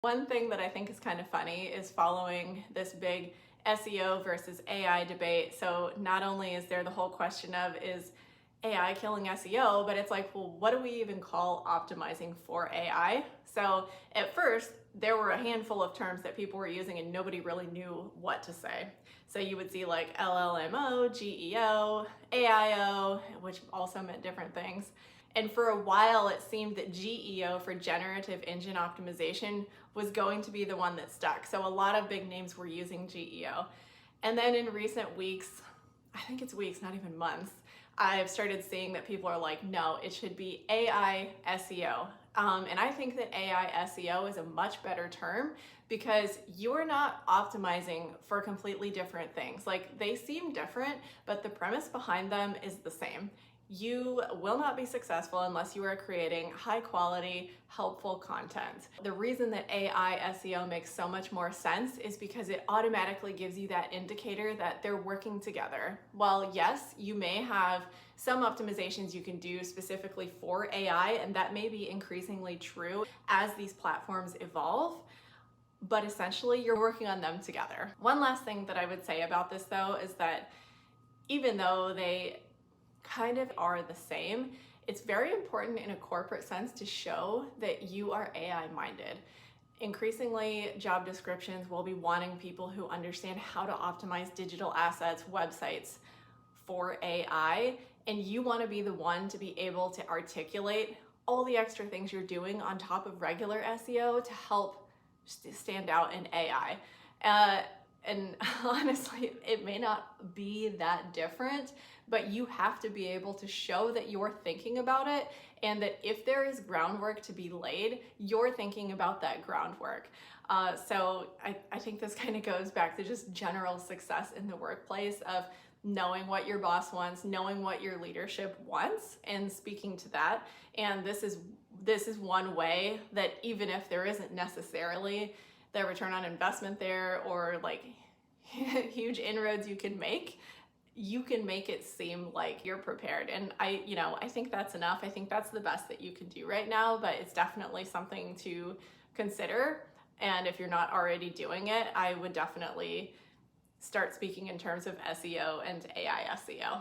One thing that I think is kind of funny is following this big SEO versus AI debate. So not only is there the whole question of is AI killing SEO, but it's like, well, what do we even call optimizing for AI? So at first, there were a handful of terms that people were using and nobody really knew what to say. So you would see like LLMO, GEO, AIO, which also meant different things. And for a while, it seemed that GEO for generative engine optimization was going to be the one that stuck. So a lot of big names were using GEO. And then in recent weeks, I think it's weeks, not even months, I've started seeing that people are like, no, it should be AI SEO. And I think that AI SEO is a much better term because you're not optimizing for completely different things. Like, they seem different, but the premise behind them is the same. You will not be successful unless you are creating high quality, helpful content. The reason that AI SEO makes so much more sense is because it automatically gives you that indicator that they're working together. While yes, you may have some optimizations you can do specifically for AI, and that may be increasingly true as these platforms evolve, but essentially you're working on them together. One last thing that I would say about this though is that even though they kind of are the same, it's very important in a corporate sense to show that you are AI minded. Increasingly, job descriptions will be wanting people who understand how to optimize digital assets, websites for AI, and you want to be the one to be able to articulate all the extra things you're doing on top of regular SEO to help stand out in AI. And honestly, it may not be that different, but you have to be able to show that you're thinking about it and that if there is groundwork to be laid, you're thinking about that groundwork. So I think this kind of goes back to just general success in the workplace of knowing what your boss wants, knowing what your leadership wants, and speaking to that. And this is one way that even if there isn't necessarily the return on investment there or like huge inroads you can make it seem like you're prepared. And I think that's enough. I think that's the best that you can do right now, but it's definitely something to consider. And if you're not already doing it, I would definitely start speaking in terms of SEO and AI SEO.